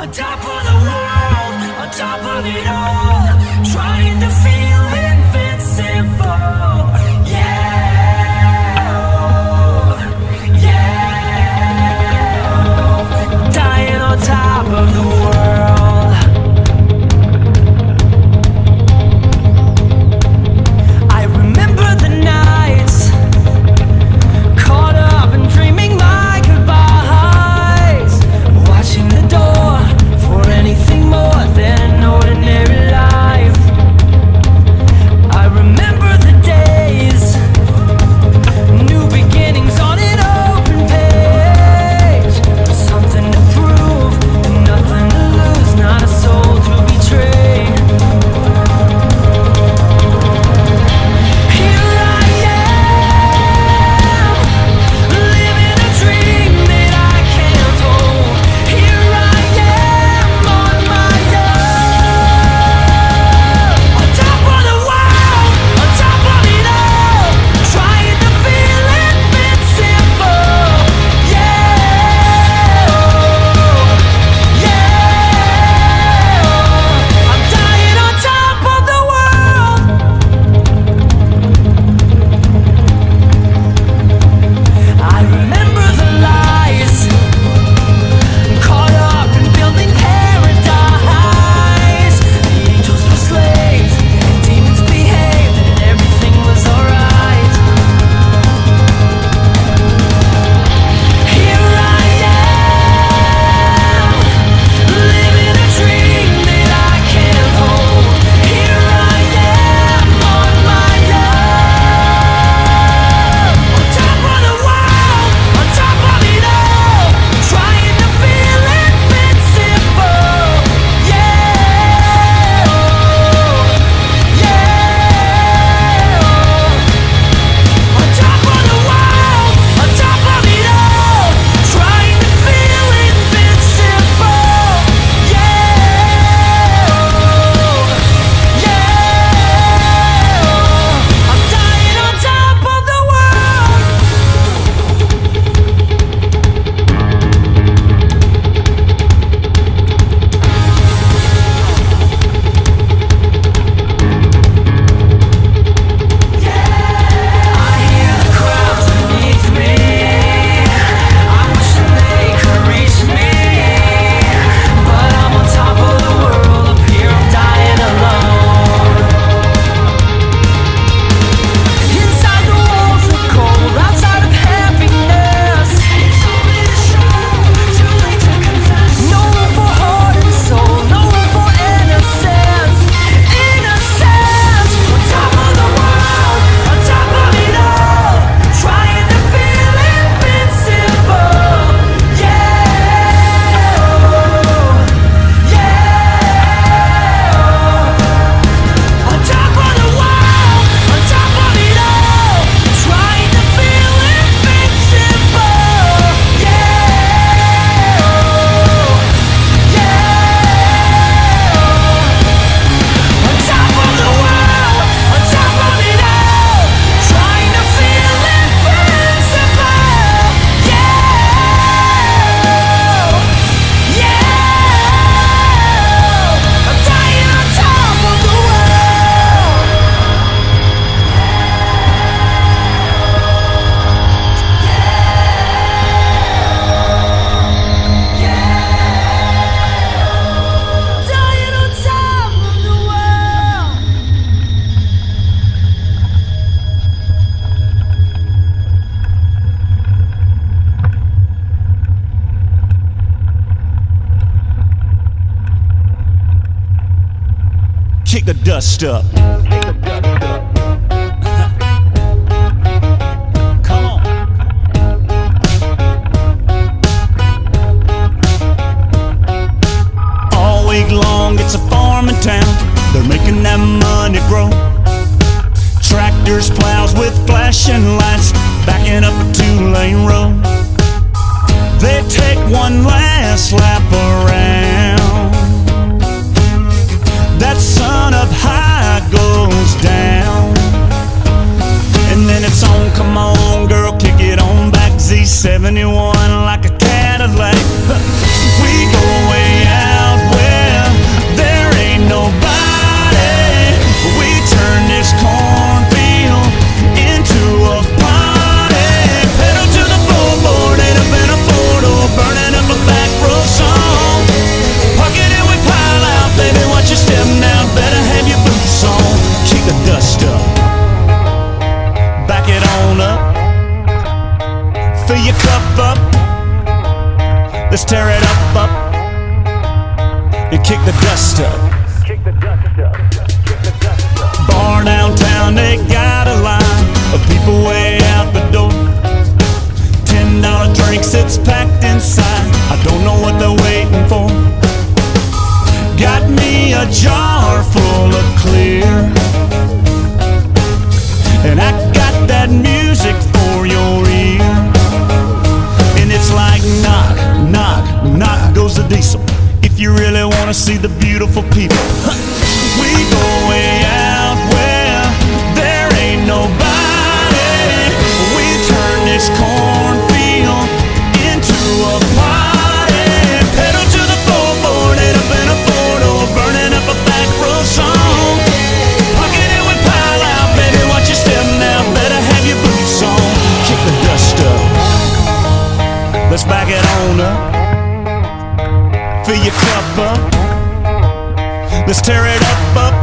On top of the world, on top of it all, trying to feel invincible. Yeah, oh, yeah, oh. Dying on top of the world. I remember the nights caught up and dreaming my goodbyes, watching the door for anything more than an ordinary life. I remember the days, new beginnings on an open page, something to prove and nothing to lose, not a soul to betray. Here I am, living a dream that I can't hold. Here I am on my own, on top of the world, on top of it all, trying to feel invincible. Yeah, oh, yeah, oh. I'm dying on top of the world. I remember the lies, caught up in building paradise. The angels were slaves and demons behaved, and everything was alright. Here I am, living a dream that I can't hold. Here I am on my own, on top of the world, on top of it all, trying to feel invincible. Yeah, oh, yeah, oh. On top of the world, on top of it all, trying to feel invincible. Yeah, oh, yeah, oh. I'm dying on top of the world. I hear the crowds beneath me. I'm wishing they could reach me, but I'm on top of the world. Up here I'm dying alone. Inside the walls of cold, outside of happiness. No room for heart and soul, no room for innocence. Innocence. On top of the world, on top of it all, trying to feel invincible. Yeah, oh, yeah, oh. On top of the world, on top of it all, trying to feel invincible. Yeah, oh, yeah, oh. On top of the world, on top of it all, trying to feel invincible. Yeah, yeah, I'm dying on top of the world. Dying on top of the world. Kick the dust up. Come on. All week long it's a farming town. They're making that money grow. Tractors, plows with flashing lights, backing up a two-lane road. They take one last lap around. That sun up high goes down, and then it's on. Come on, girl, kick it on back. Z71 like a Cadillac. We go way out. Let's tear it up and kick the dust up. Bar downtown, they got a line of people way out the door. $10 drinks, it's packed inside. I don't know what they're waiting for. Got me a jar full of clear, and I got that music for your ear. And it's like knock, knock, knock goes the diesel. If you really wanna see the beautiful people, we go way out where there ain't nobody. We turn this cornfield into a party. Pedal to the floorboard, head up in a four-door, burning up a back road song. Pocket it with pile out, baby, watch your step now, better have your boots on. Kick the dust up, let's back it on up. Fill your cup up, let's tear it up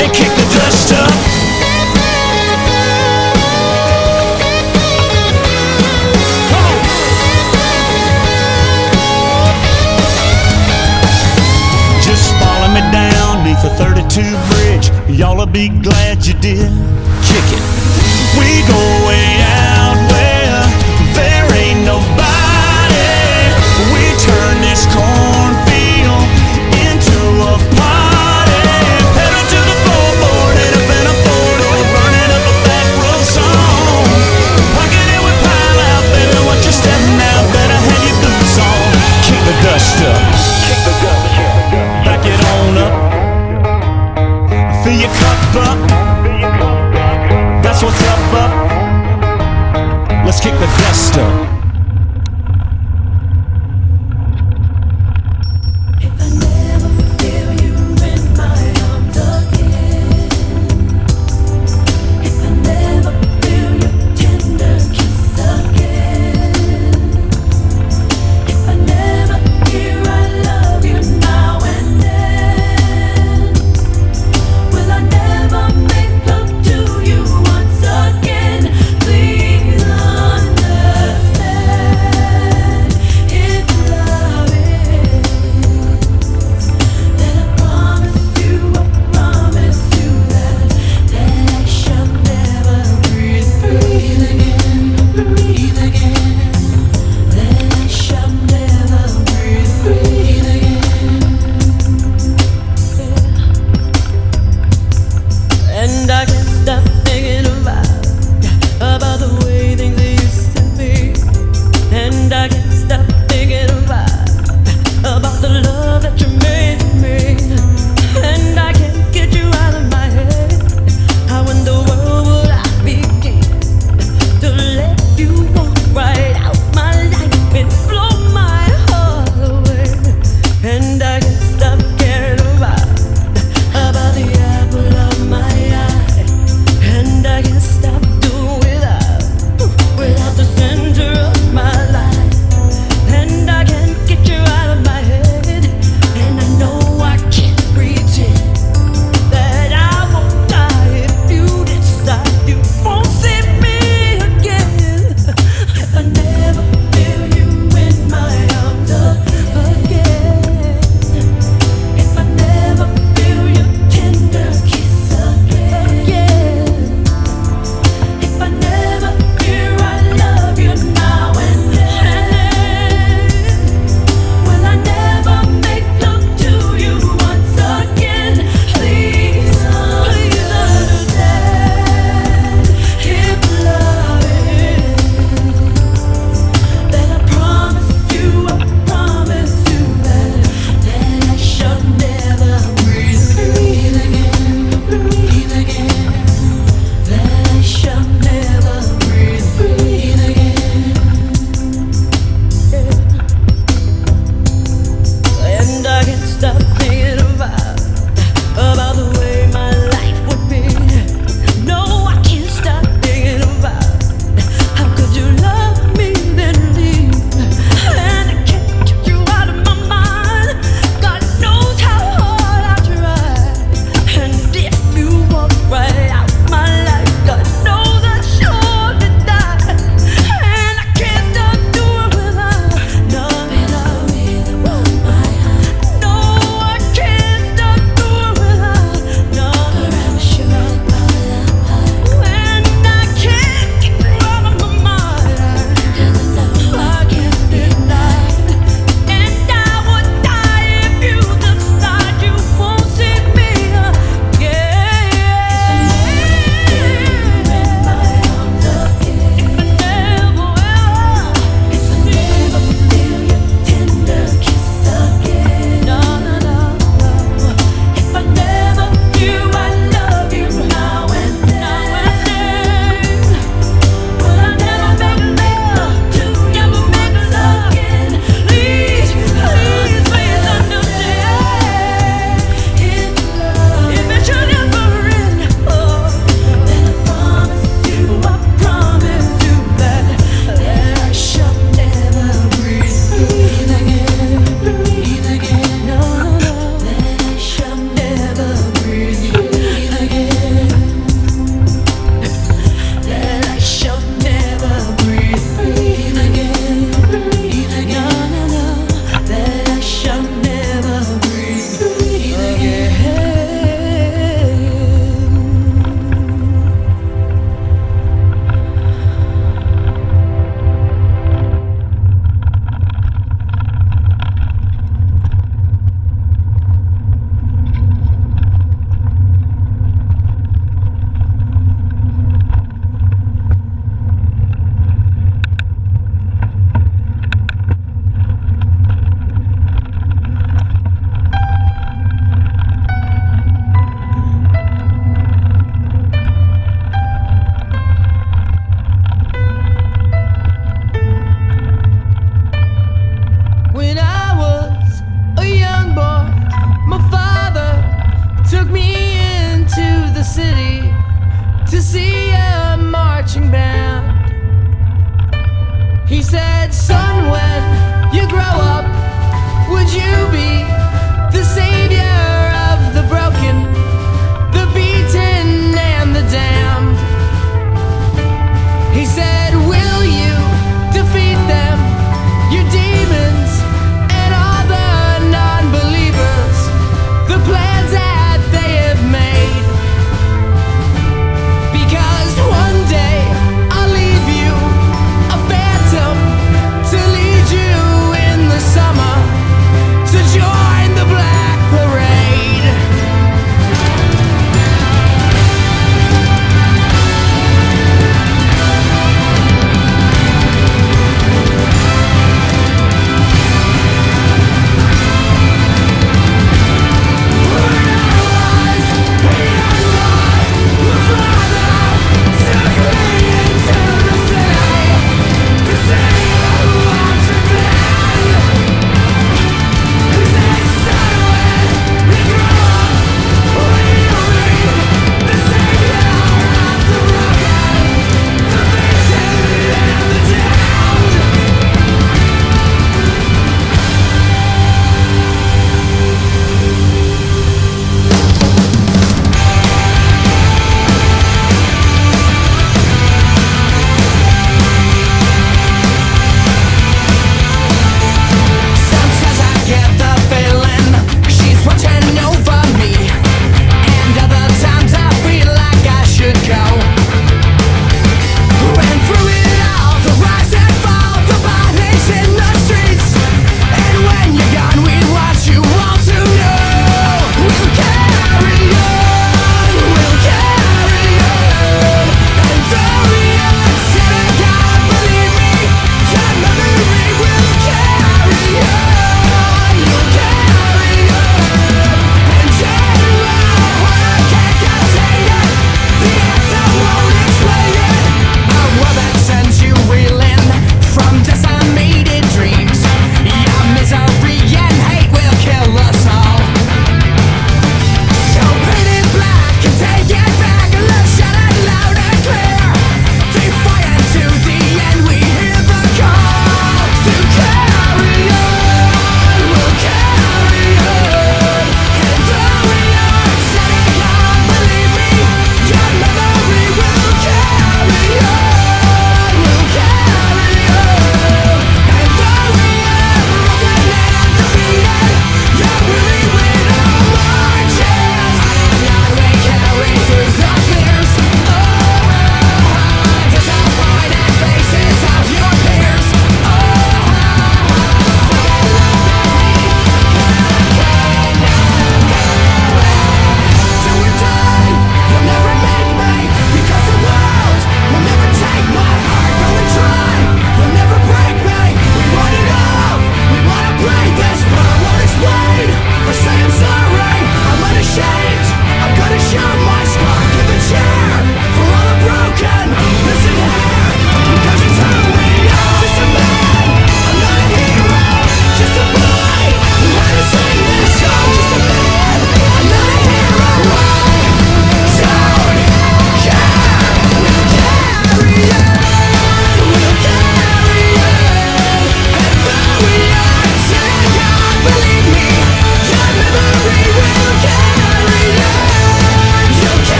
and kick the dust up. Just follow me down beneath the 32 bridge, y'all'll be glad you did. Kick it. We go way out where there ain't nobody. We turn this cornfield into a party. Pedal to the floorboard, head up in a four-door, burning up a back road song. Pocket it with pile out, baby, watch your step now, better have your boots on. Kick the dust up, back it on up. Fill your cup up, that's what's up. said, son, when you grow up, would you be